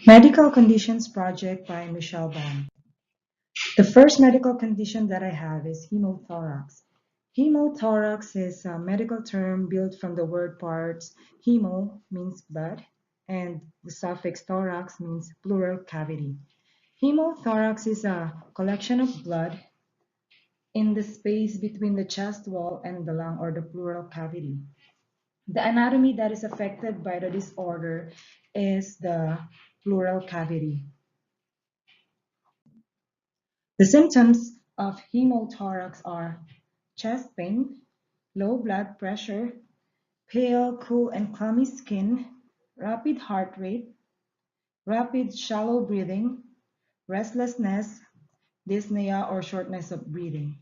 Medical Conditions Project by Michelle Baum. The first medical condition that I have is hemothorax. Hemothorax is a medical term built from the word parts. Hemo means blood, and the suffix thorax means pleural cavity. Hemothorax is a collection of blood in the space between the chest wall and the lung or the pleural cavity. The anatomy that is affected by the disorder is the pleural cavity. The symptoms of hemothorax are chest pain, low blood pressure, pale, cool, and clammy skin, rapid heart rate, rapid shallow breathing, restlessness, dyspnea, or shortness of breathing.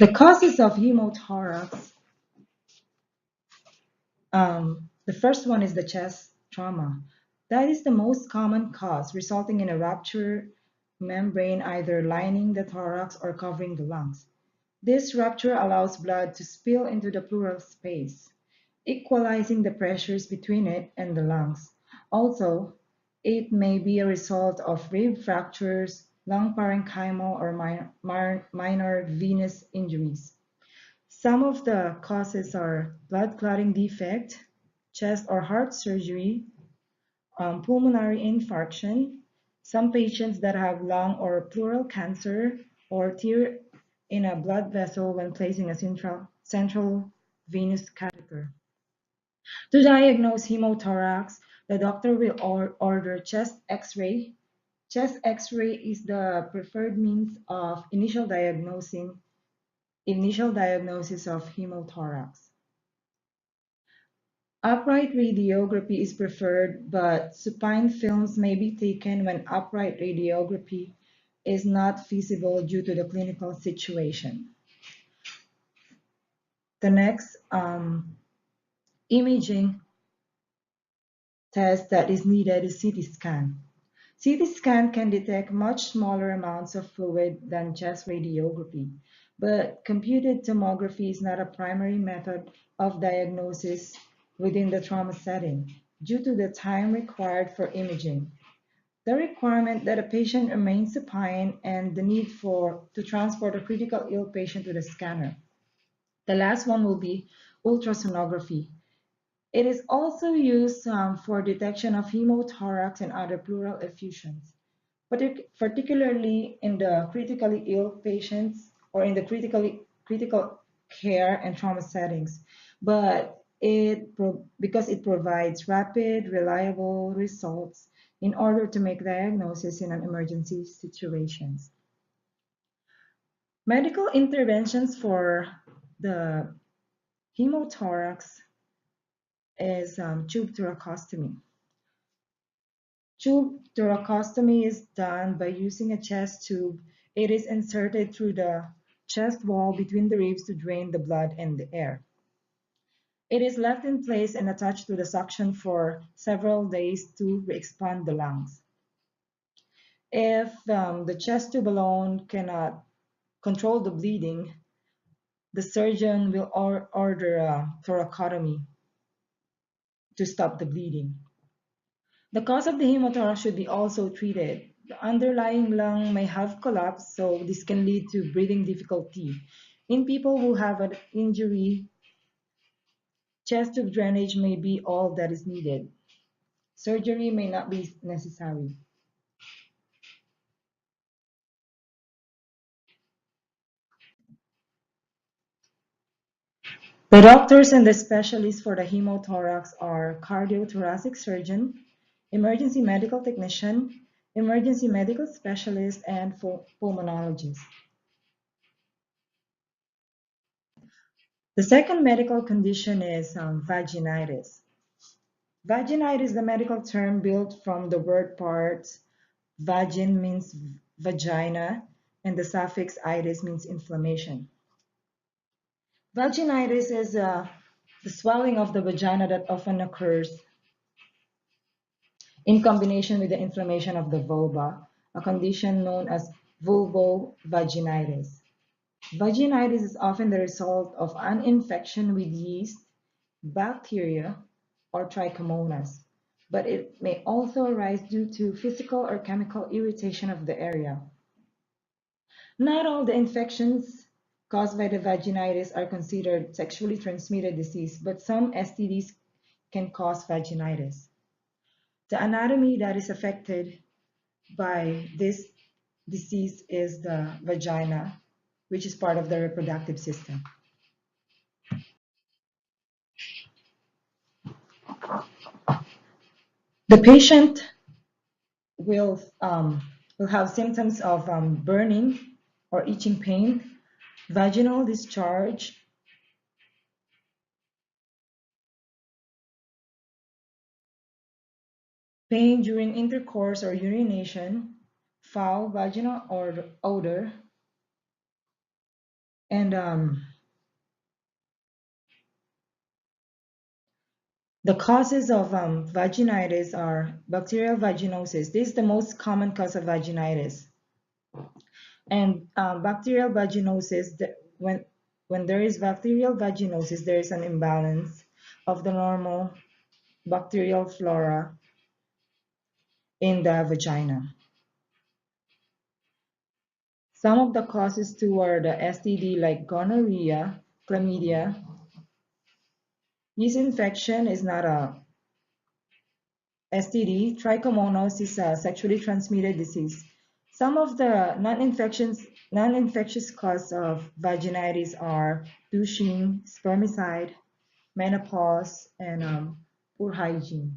The causes of hemothorax, the first one is the chest trauma. That is the most common cause, resulting in a rupture membrane either lining the thorax or covering the lungs. This rupture allows blood to spill into the pleural space, equalizing the pressures between it and the lungs. Also, it may be a result of rib fractures, lung parenchymal, or minor venous injuries. Some of the causes are blood clotting defect, chest or heart surgery, pulmonary infarction, some patients that have lung or pleural cancer, or tear in a blood vessel when placing a central venous catheter. To diagnose hemothorax, the doctor will order chest x-ray. Chest x-ray is the preferred means of initial diagnosis of hemothorax. Upright radiography is preferred, but supine films may be taken when upright radiography is not feasible due to the clinical situation. The next imaging test that is needed is CT scan. CT scan can detect much smaller amounts of fluid than chest radiography, but computed tomography is not a primary method of diagnosis within the trauma setting due to the time required for imaging, the requirement that a patient remain supine, and the need to transport a critical ill patient to the scanner. The last one will be ultrasonography. It is also used for detection of hemothorax and other pleural effusions, particularly in the critically ill patients or in the critical care and trauma settings. But because it provides rapid, reliable results in order to make diagnosis in an emergency situations. Medical interventions for the hemothorax is tube thoracostomy. Tube thoracostomy is done by using a chest tube. It is inserted through the chest wall between the ribs to drain the blood and the air. It is left in place and attached to the suction for several days to expand the lungs. If the chest tube alone cannot control the bleeding, the surgeon will order a thoracotomy to stop the bleeding. The cause of the hemothorax should be also treated. The underlying lung may have collapsed, so this can lead to breathing difficulty. In people who have an injury, chest tube drainage may be all that is needed. Surgery may not be necessary. The doctors and the specialists for the hemothorax are cardiothoracic surgeon, emergency medical technician, emergency medical specialist, and pulmonologist. The second medical condition is vaginitis. Vaginitis is the medical term built from the word parts. Vagin means vagina, and the suffix itis means inflammation. Vaginitis is the swelling of the vagina that often occurs in combination with the inflammation of the vulva, a condition known as vulvovaginitis. Vaginitis is often the result of an infection with yeast, bacteria, or trichomonas. but it may also arise due to physical or chemical irritation of the area. Not all the infections caused by the vaginitis are considered sexually transmitted disease, but some STDs can cause vaginitis. The anatomy that is affected by this disease is the vagina, which is part of the reproductive system. The patient will, will have symptoms of burning or itching pain, vaginal discharge, pain during intercourse or urination, foul vaginal or odor, and the causes of vaginitis are bacterial vaginosis. This is the most common cause of vaginitis. And bacterial vaginosis, when there is bacterial vaginosis, there is an imbalance of the normal bacterial flora in the vagina. Some of the causes too are the STD like gonorrhea, chlamydia. Yeast infection is not a STD. Trichomonas is a sexually transmitted disease. Some of the non-infectious causes of vaginitis are douching, spermicide, menopause, and poor hygiene.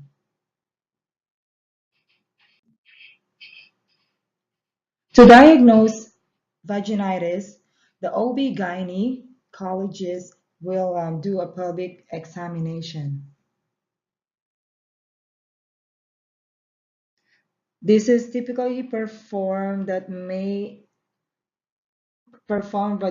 To diagnose vaginitis, the OB/gynecologist will do a pelvic examination. This is typically performed by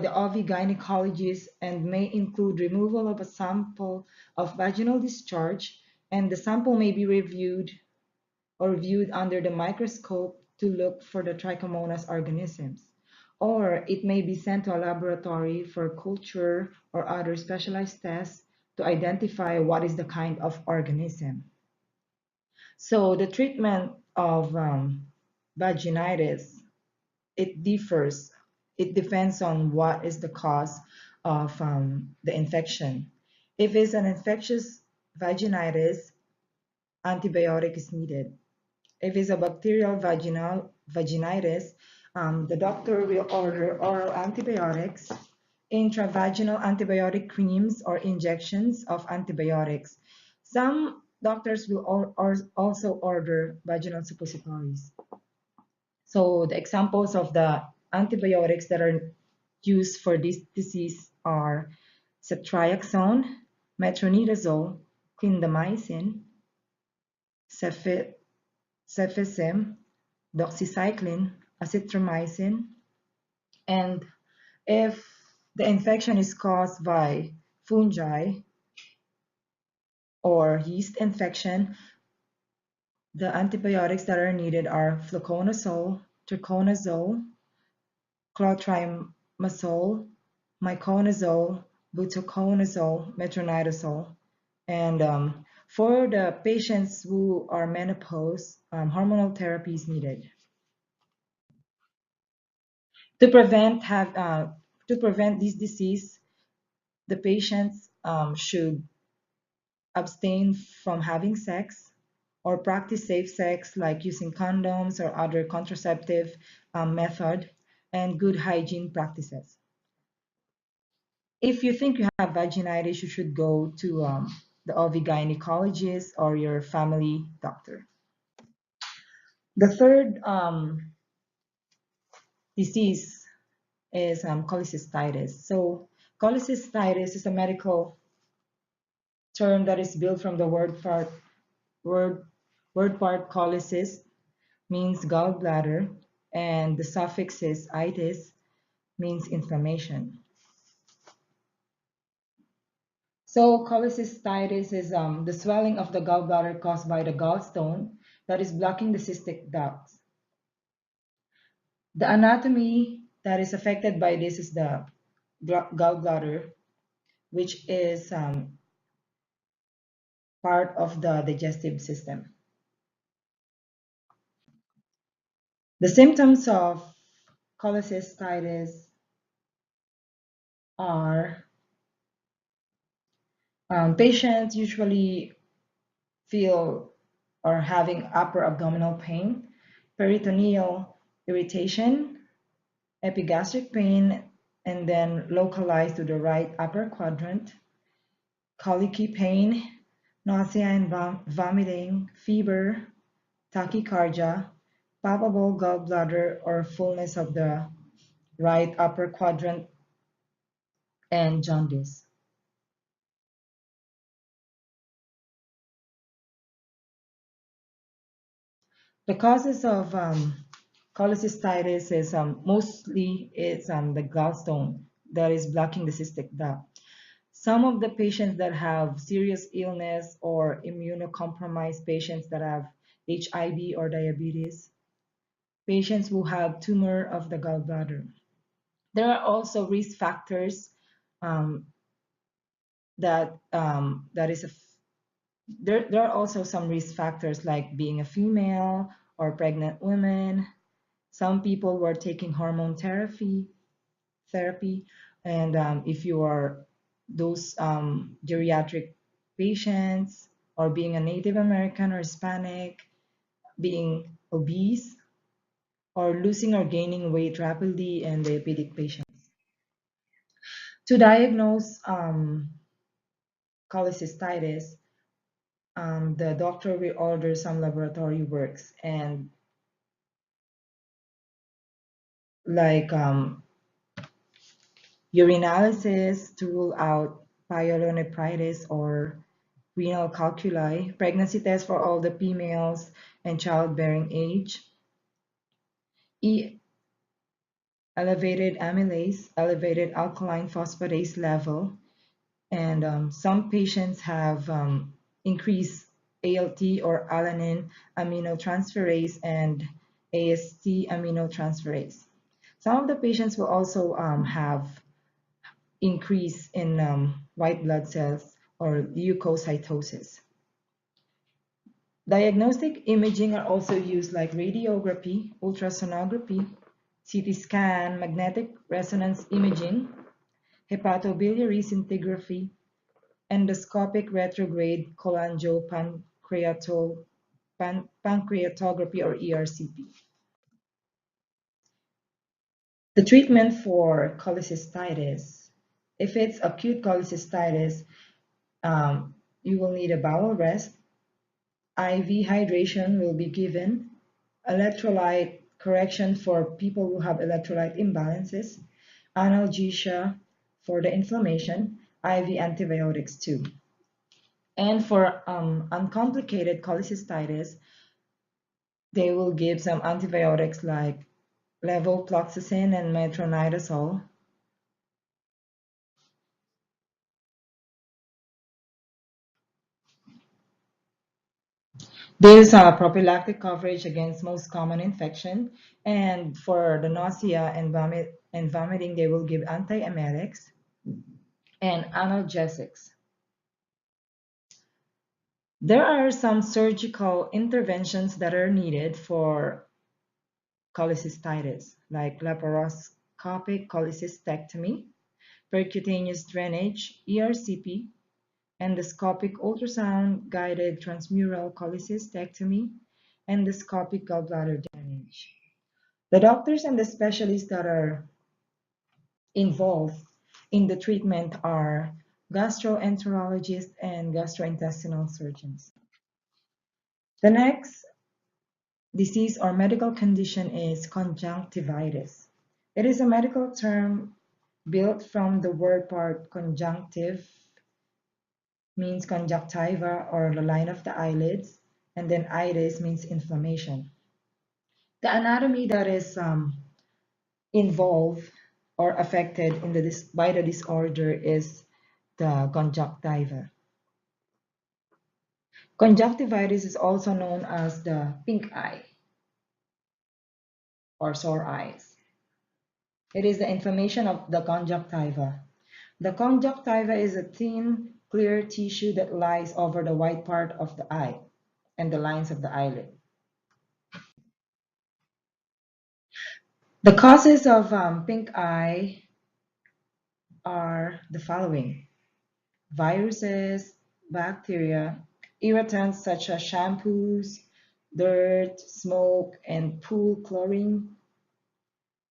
the OB/gynecologist and may include removal of a sample of vaginal discharge, and the sample may be reviewed or viewed under the microscope to look for the Trichomonas organisms. Or it may be sent to a laboratory for culture or other specialized tests to identify what is the kind of organism. So the treatment of vaginitis, it differs. It depends on what is the cause of the infection. If it's an infectious vaginitis, antibiotic is needed. If it's a bacterial vaginitis, the doctor will order oral antibiotics, intravaginal antibiotic creams, or injections of antibiotics. Some doctors will also order vaginal suppositories. So the examples of the antibiotics that are used for this disease are ceftriaxone, metronidazole, clindamycin, cefixime, doxycycline, azithromycin, and if the infection is caused by fungi or yeast infection, the antibiotics that are needed are fluconazole, triconazole, clotrimazole, miconazole, butoconazole, metronidazole. And for the patients who are menopause, hormonal therapy is needed. To prevent this disease, the patients should abstain from having sex or practice safe sex like using condoms or other contraceptive method and good hygiene practices. If you think you have vaginitis, you should go to the OB/gynecologist or your family doctor. The third disease is cholecystitis. So cholecystitis is a medical term that is built from the word word part cholecys means gallbladder, and the suffix is itis means inflammation. So cholecystitis is the swelling of the gallbladder caused by the gallstone that is blocking the cystic ducts. The anatomy that is affected by this is the gallbladder, which is part of the digestive system. The symptoms of cholecystitis are patients usually feel or having upper abdominal pain, peritoneal irritation, epigastric pain, and then localized to the right upper quadrant, colicky pain, nausea and vomiting, fever, tachycardia, palpable gallbladder or fullness of the right upper quadrant, and jaundice. The causes of cholecystitis is mostly it's the gallstone that is blocking the cystic duct. Some of the patients that have serious illness or immunocompromised patients that have HIV or diabetes, patients who have tumor of the gallbladder. There are also risk factors um, that is there are also some risk factors like being a female or pregnant women. Some people were taking hormone therapy, and if you are those geriatric patients or being a Native American or Hispanic, being obese or losing or gaining weight rapidly, and diabetic patients. To diagnose cholecystitis, the doctor will order some laboratory works and like urinalysis to rule out pyelonephritis or renal calculi, pregnancy test for all the females and childbearing age, e elevated amylase, elevated alkaline phosphatase level, and some patients have increased ALT or alanine aminotransferase and AST aminotransferase. Some of the patients will also have increase in white blood cells or leukocytosis. Diagnostic imaging are also used like radiography, ultrasonography, CT scan, magnetic resonance imaging, hepatobiliary scintigraphy, endoscopic retrograde cholangiopancreatography or ERCP. The treatment for cholecystitis, if it's acute cholecystitis, you will need a bowel rest, IV hydration will be given, electrolyte correction for people who have electrolyte imbalances, analgesia for the inflammation, IV antibiotics too. And for uncomplicated cholecystitis, they will give some antibiotics like levofloxacin and metronidazole. There's a prophylactic coverage against most common infection, and for the nausea and vomiting, they will give antiemetics and analgesics. There are some surgical interventions that are needed for cholecystitis, like laparoscopic cholecystectomy, percutaneous drainage, ERCP, endoscopic ultrasound guided transmural cholecystectomy, endoscopic gallbladder drainage. The doctors and the specialists that are involved in the treatment are gastroenterologists and gastrointestinal surgeons. The next disease or medical condition is conjunctivitis. It is a medical term built from the word part conjunctive, means conjunctiva or the line of the eyelids, and then itis means inflammation. The anatomy that is involved or affected in by the disorder is the conjunctiva. Conjunctivitis is also known as the pink eye or sore eyes. It is the inflammation of the conjunctiva. The conjunctiva is a thin, clear tissue that lies over the white part of the eye and the lines of the eyelid. The causes of pink eye are the following: viruses, bacteria, irritants such as shampoos, dirt, smoke, and pool chlorine,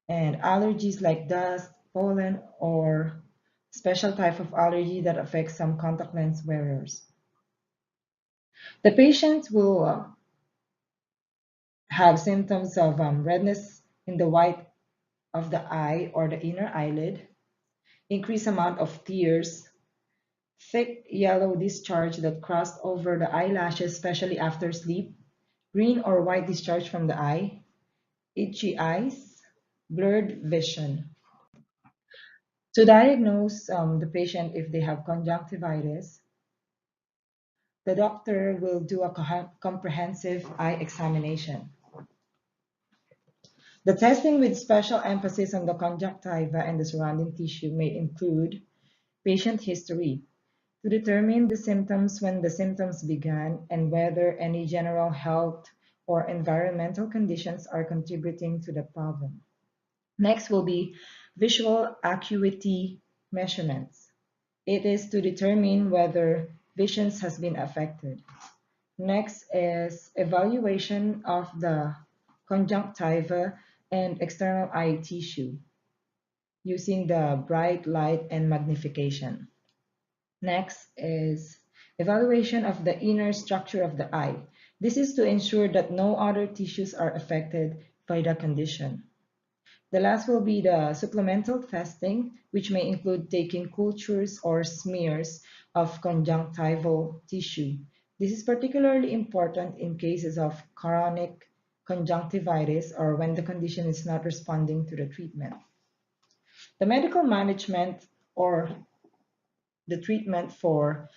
and allergies like dust, pollen, or special type of allergy that affects some contact lens wearers. The patient will have symptoms of redness in the white of the eye or the inner eyelid, increased amount of tears, thick yellow discharge that crossed over the eyelashes, especially after sleep, green or white discharge from the eye, itchy eyes, blurred vision. To diagnose the patient if they have conjunctivitis, the doctor will do a comprehensive eye examination. The testing with special emphasis on the conjunctiva and the surrounding tissue may include patient history to determine the symptoms when the symptoms began and whether any general health or environmental conditions are contributing to the problem. Next will be visual acuity measurements. It is to determine whether vision has been affected. Next is evaluation of the conjunctiva and external eye tissue using the bright light and magnification. Next is evaluation of the inner structure of the eye. This is to ensure that no other tissues are affected by the condition. The last will be the supplemental testing, which may include taking cultures or smears of conjunctival tissue. This is particularly important in cases of chronic conjunctivitis or when the condition is not responding to the treatment. The medical management or the treatment for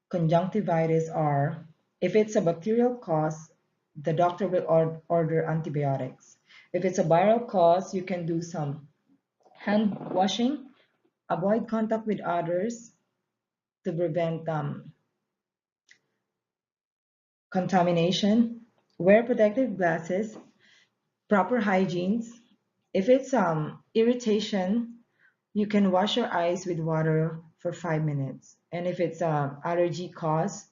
conjunctivitis are, if it's a bacterial cause, the doctor will order antibiotics. If it's a viral cause, you can do some hand washing, avoid contact with others to prevent contamination, wear protective glasses, proper hygienes. If it's irritation, you can wash your eyes with water for 5 minutes. And if it's allergy cause,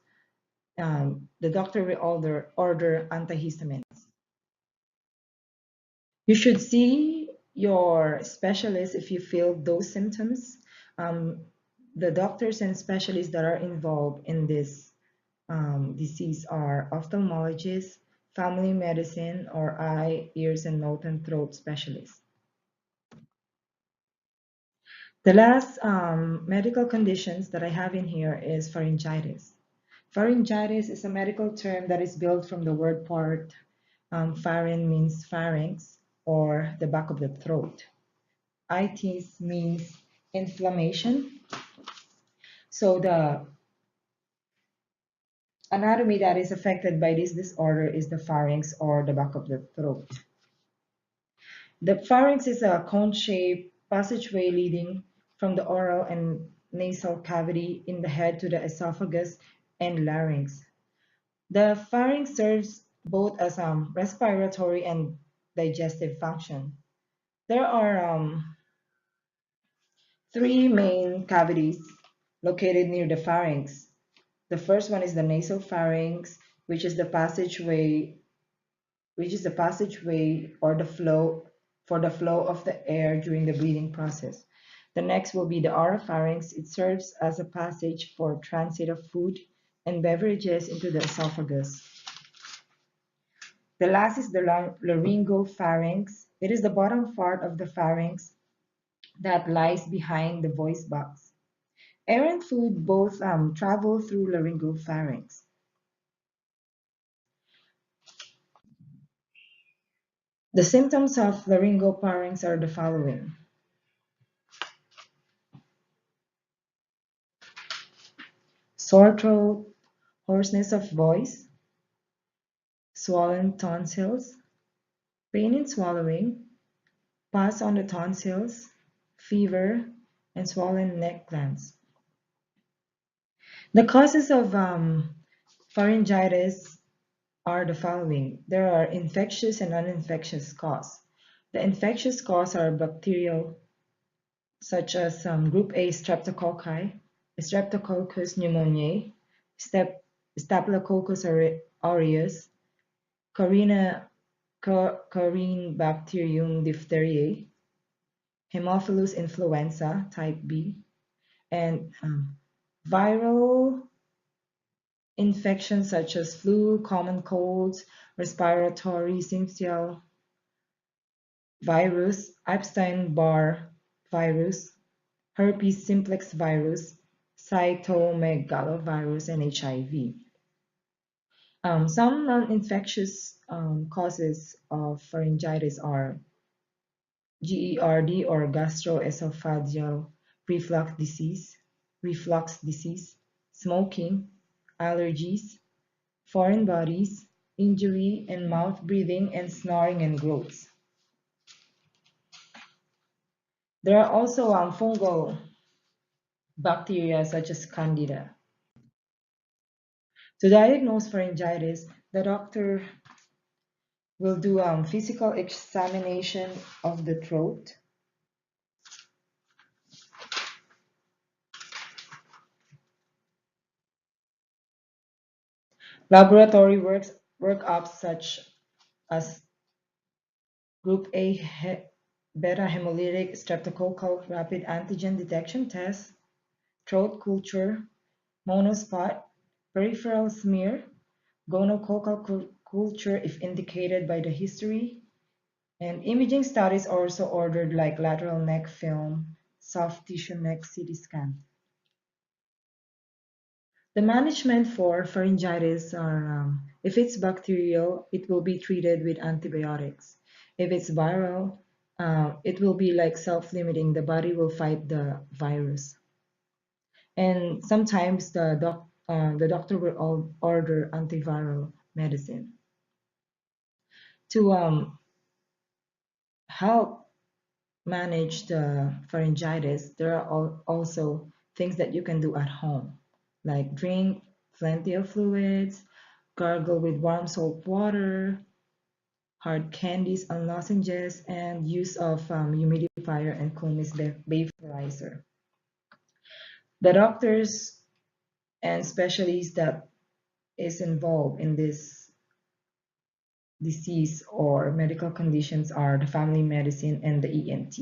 the doctor will order antihistamines. You should see your specialist if you feel those symptoms. Um, the doctors and specialists that are involved in this disease are ophthalmologists, family medicine, or eye, ears, and mouth and throat specialists. The last medical conditions that I have in here is pharyngitis. Pharyngitis is a medical term that is built from the word part. Pharyn means pharynx or the back of the throat. Itis means inflammation. So the anatomy that is affected by this disorder is the pharynx or the back of the throat. The pharynx is a cone-shaped passageway leading from the oral and nasal cavity in the head to the esophagus and larynx. The pharynx serves both as respiratory and digestive function. There are three main cavities located near the pharynx. The first one is the nasopharynx, which is the passageway, or the flow for the flow of the air during the breathing process. The next will be the oropharynx. It serves as a passage for transit of food and beverages into the esophagus. The last is the laryngopharynx. It is the bottom part of the pharynx that lies behind the voice box. Air and food both travel through laryngopharynx. The symptoms of laryngopharynx are the following: sore throat, hoarseness of voice, swollen tonsils, pain in swallowing, pus on the tonsils, fever, and swollen neck glands. The causes of pharyngitis are the following. There are infectious and non-infectious cause. The infectious causes are bacterial, such as group A streptococci, Streptococcus pneumoniae, Step, Staphylococcus aureus, Corynebacterium diphtheriae, Haemophilus influenza type B, and viral infections such as flu, common colds, respiratory syncytial virus, Epstein-Barr virus, herpes simplex virus, cytomegalovirus, and HIV. Some non-infectious causes of pharyngitis are GERD or gastroesophageal reflux disease, smoking, allergies, foreign bodies, injury, and mouth breathing and snoring and growths. There are also fungal bacteria such as Candida. To diagnose pharyngitis, the doctor will do physical examination of the throat, laboratory workups such as Group A beta hemolytic streptococcal rapid antigen detection test, throat culture, monospot, peripheral smear, gonococcal culture if indicated by the history, and imaging studies also ordered like lateral neck film, soft tissue neck CT scan. The management for pharyngitis are, if it's bacterial, it will be treated with antibiotics. If it's viral, it will be like self-limiting. The body will fight the virus. And sometimes the doctor will order antiviral medicine. To help manage the pharyngitis, there are also things that you can do at home, like drink plenty of fluids, gargle with warm salt water, hard candies and lozenges, and use of humidifier and Combs vaporizer. The doctors and specialists that is involved in this disease or medical conditions are the family medicine and the ENT.